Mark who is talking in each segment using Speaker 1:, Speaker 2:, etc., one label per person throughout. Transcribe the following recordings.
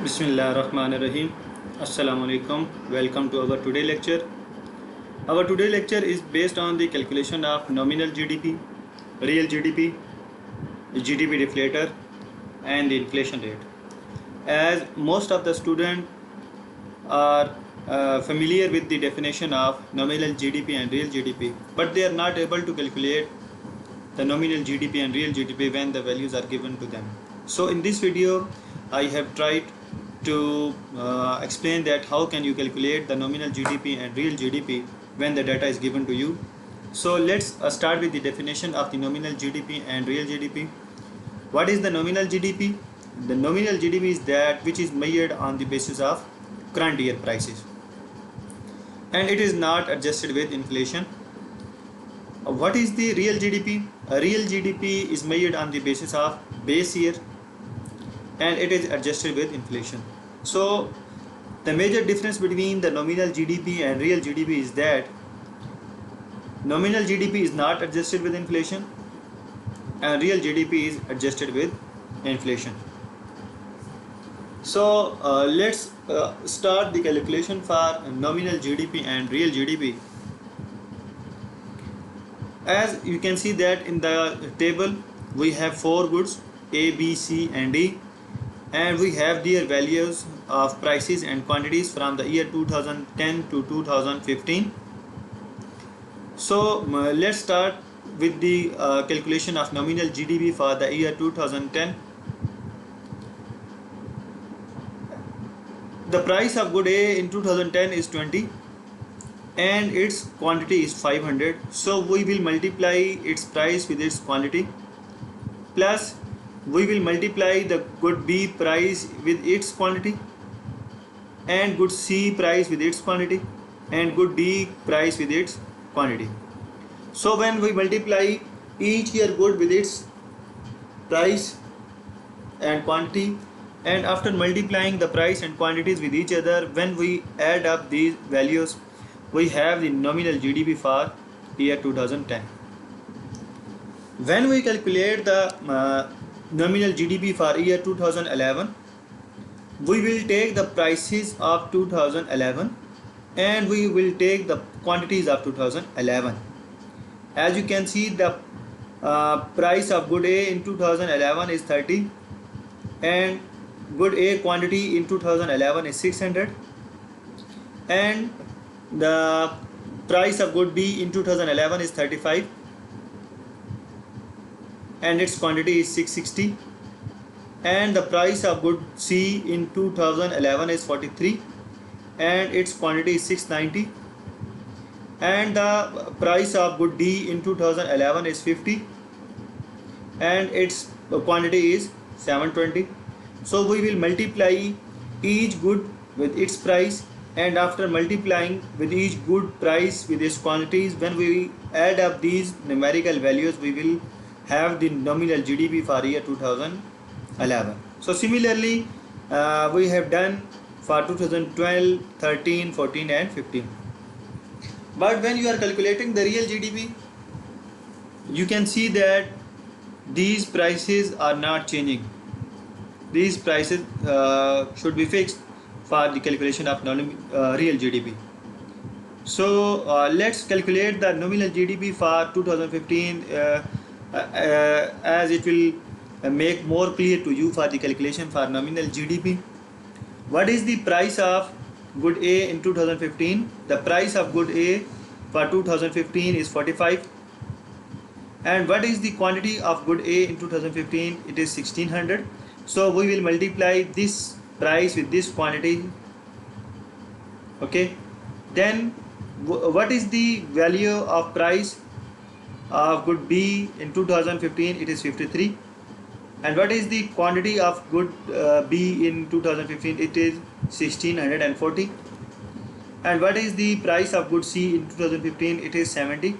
Speaker 1: Bismillahirrahmanirrahim. Assalamu alaikum. Welcome to our today lecture. Our today lecture is based on the calculation of nominal GDP, real GDP, GDP deflator, and the inflation rate. As most of the students are familiar with the definition of nominal GDP and real GDP, but they are not able to calculate the nominal GDP and real GDP when the values are given to them. So in this video, I have tried to explain that how can you calculate the nominal GDP and real GDP when the data is given to you. So let's start with the definition of the nominal GDP and real GDP. What is the nominal GDP? The nominal GDP is that which is measured on the basis of current year prices, and it is not adjusted with inflation. What is the real GDP? A real GDP is measured on the basis of base year, and it is adjusted with inflation. So the major difference between the nominal GDP and real GDP is that nominal GDP is not adjusted with inflation and real GDP is adjusted with inflation. So let's start the calculation for nominal GDP and real GDP. As you can see that in the table we have four goods A, B, C and D, and we have their values of prices and quantities from the year 2010 to 2015. So let's start with the calculation of nominal GDP for the year 2010. The price of good A in 2010 is 20 and its quantity is 500. So we will multiply its price with its quantity, plus we will multiply the good B price with its quantity and good C price with its quantity and good D price with its quantity. So when we multiply each year good with its price and quantity, and after multiplying the price and quantities with each other, when we add up these values, we have the nominal GDP for year 2010. When we calculate the nominal GDP for year 2011, we will take the prices of 2011 and we will take the quantities of 2011. As you can see, the price of good A in 2011 is 30 and good A quantity in 2011 is 600, and the price of good B in 2011 is 35 and its quantity is 660, and the price of good C in 2011 is 43 and its quantity is 690, and the price of good D in 2011 is 50 and its quantity is 720. So we will multiply each good with its price, and after multiplying with each good price with its quantities, when we add up these numerical values, we will have the nominal GDP for year 2011. So similarly we have done for 2012, 13, 14 and 15. But when you are calculating the real GDP, you can see that these prices are not changing. These prices should be fixed for the calculation of real GDP. So let's calculate the nominal GDP for 2015 as it will make more clear to you for the calculation for nominal GDP. What is the price of good A in 2015? The price of good A for 2015 is 45. And what is the quantity of good A in 2015? It is 1600. So we will multiply this price with this quantity. Okay, then what is the value of price of good B in 2015? It is 53. And what is the quantity of good B in 2015? It is 1640. And what is the price of good C in 2015? It is 70.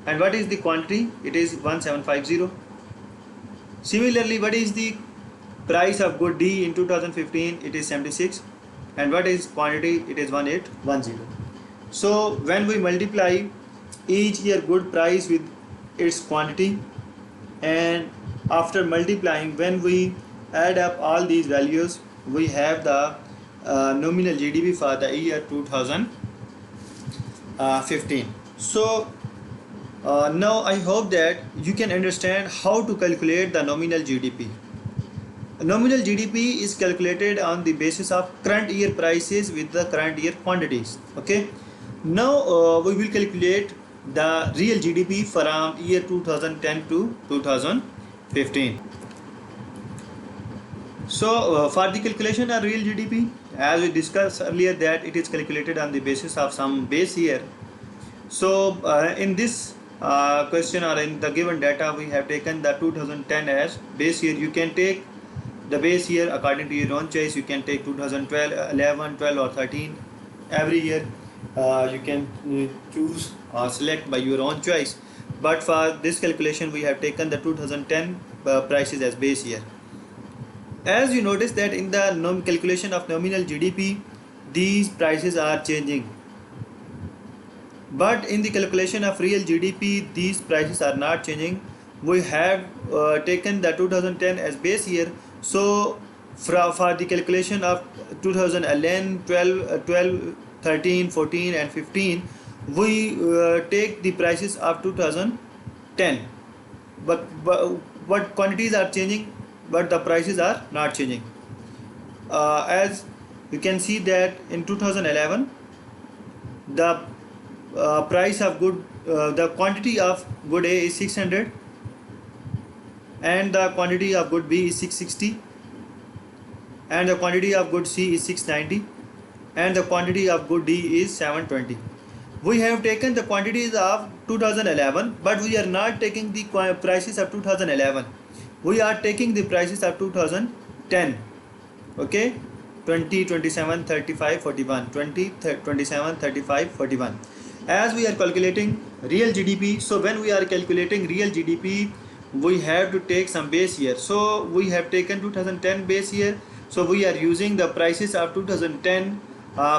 Speaker 1: And what is the quantity? It is 1750. Similarly, what is the price of good D in 2015? It is 76. And what is quantity? It is 1810. So when we multiply each year good price with its quantity, and after multiplying, when we add up all these values, we have the nominal GDP for the year 2015. So now I hope that you can understand how to calculate the nominal GDP. Nominal GDP is calculated on the basis of current year prices with the current year quantities. Okay. Now we will calculate the real GDP from year 2010 to 2015. So for the calculation of real GDP, as we discussed earlier, that it is calculated on the basis of some base year. So in this question, or in the given data, we have taken the 2010 as base year. You can take the base year according to your own choice. You can take 2012, 11, 12 or 13. Every year you can choose or select by your own choice. But for this calculation, we have taken the 2010 prices as base year. As you notice that in the calculation of nominal GDP, these prices are changing. But in the calculation of real GDP, these prices are not changing. We have taken the 2010 as base year. So for the calculation of 2011, 12, 13, 14 and 15, we take the prices of 2010. But what quantities are changing, but the prices are not changing. As you can see that in 2011, the price of good, the quantity of good A is 600 and the quantity of good B is 660 and the quantity of good C is 690 and the quantity of good D is 720. We have taken the quantities of 2011, but we are not taking the prices of 2011. We are taking the prices of 2010. Okay, 20, 27, 35, 41, 20, 27, 35, 41. As we are calculating real GDP, so when we are calculating real GDP, we have to take some base year. So we have taken 2010 base year. So we are using the prices of 2010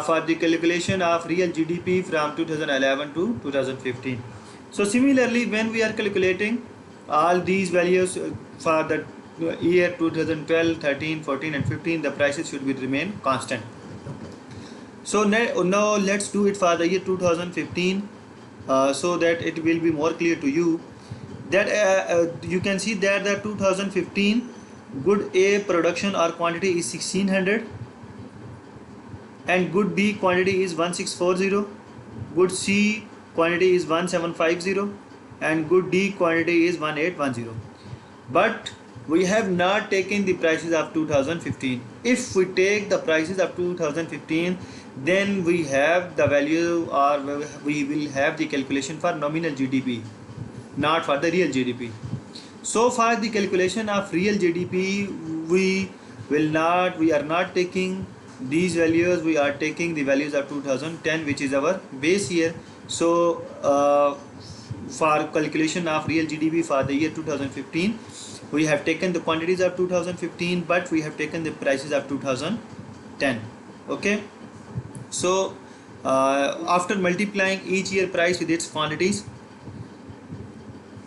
Speaker 1: for the calculation of real GDP from 2011 to 2015. So similarly, when we are calculating all these values for the year 2012, 13, 14 and 15, the prices should be remain constant. So now let's do it for the year 2015 so that it will be more clear to you. That you can see that the 2015 good A production or quantity is 1600 and good B quantity is 1640, good C quantity is 1750 and good D quantity is 1810. But we have not taken the prices of 2015. If we take the prices of 2015, then we have the value, or we will have the calculation for nominal GDP, not for the real GDP. So for the calculation of real GDP, we are not taking these values. We are taking the values of 2010, which is our base year. So for calculation of real GDP for the year 2015, we have taken the quantities of 2015, but we have taken the prices of 2010. Okay. So after multiplying each year price with its quantities,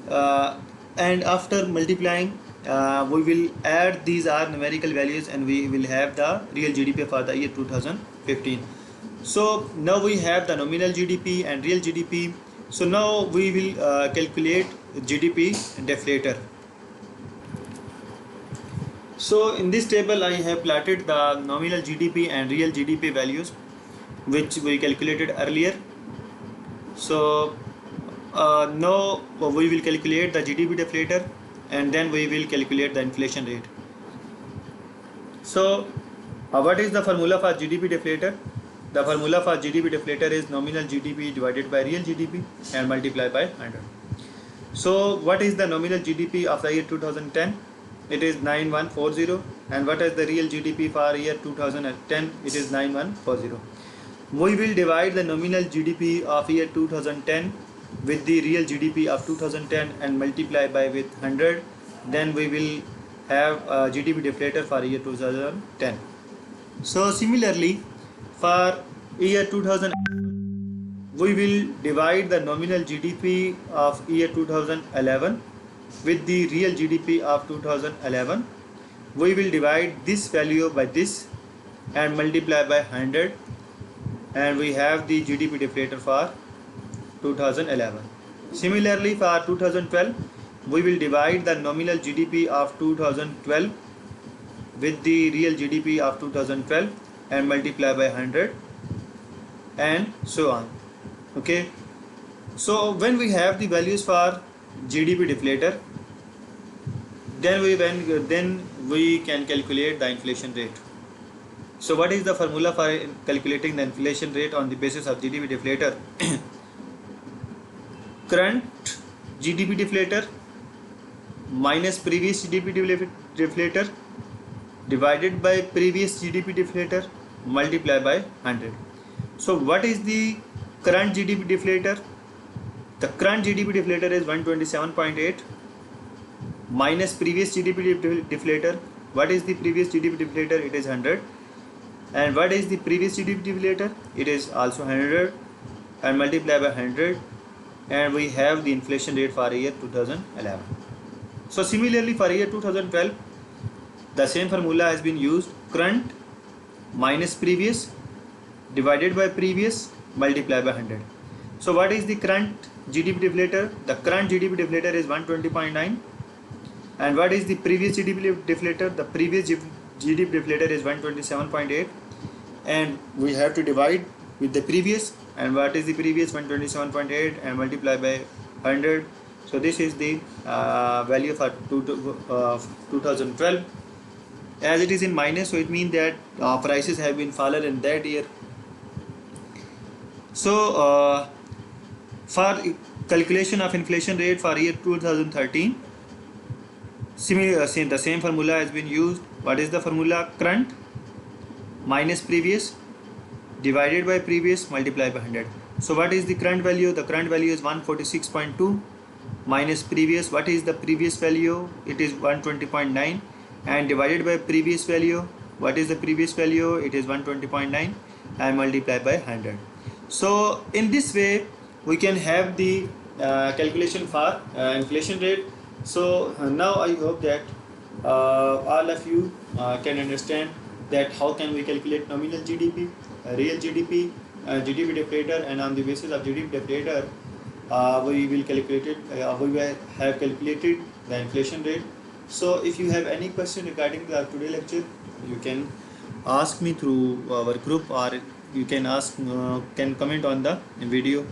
Speaker 1: and after multiplying, we will add these are numerical values and we will have the real GDP for the year 2015. So now we have the nominal GDP and real GDP. So now we will calculate GDP deflator. So in this table I have plotted the nominal GDP and real GDP values which we calculated earlier. So now we will calculate the GDP deflator and then we will calculate the inflation rate. So what is the formula for GDP deflator? The formula for GDP deflator is nominal GDP divided by real GDP and multiplied by 100. So what is the nominal GDP of the year 2010? It is 9140. And what is the real GDP for year 2010? It is 9140. We will divide the nominal GDP of year 2010 with the real GDP of 2010 and multiply by with 100. Then we will have a GDP deflator for year 2010. So similarly, for year 2000, we will divide the nominal GDP of year 2011 with the real GDP of 2011. We will divide this value by this and multiply by 100, and we have the GDP deflator for 2011. Similarly, for 2012, we will divide the nominal GDP of 2012 with the real GDP of 2012 and multiply by 100 and so on. Okay, so when we have the values for GDP deflator, then we can calculate the inflation rate. So what is the formula for calculating the inflation rate on the basis of GDP deflator? Current GDP deflator minus previous GDP deflator divided by previous GDP deflator multiplied by 100. So what is the current GDP deflator? The current GDP deflator is 127.8 minus previous GDP deflator. What is the previous GDP deflator? It is 100. And what is the previous GDP deflator? It is also 100 and multiply by 100, and we have the inflation rate for year 2011. So similarly for year 2012, the same formula has been used: current minus previous divided by previous multiplied by 100. So what is the current GDP deflator? The current GDP deflator is 120.9. And what is the previous GDP deflator? The previous GDP deflator is 127.8, and we have to divide with the previous. And what is the previous? 127.8 and multiply by 100. So this is the value for 2012. As it is in minus, so it means that prices have been fallen in that year. So for calculation of inflation rate for year 2013, the same formula has been used. What is the formula? Current minus previous divided by previous multiplied by 100. So what is the current value? The current value is 146.2 minus previous. What is the previous value? It is 120.9, and divided by previous value. What is the previous value? It is 120.9 and multiplied by 100. So in this way we can have the calculation for inflation rate. So now I hope that all of you can understand that how can we calculate nominal GDP, real GDP, GDP deflator, and on the basis of GDP deflator we will calculate it. We will have calculated the inflation rate. So if you have any question regarding the today lecture, you can ask me through our group, or you can comment on the video.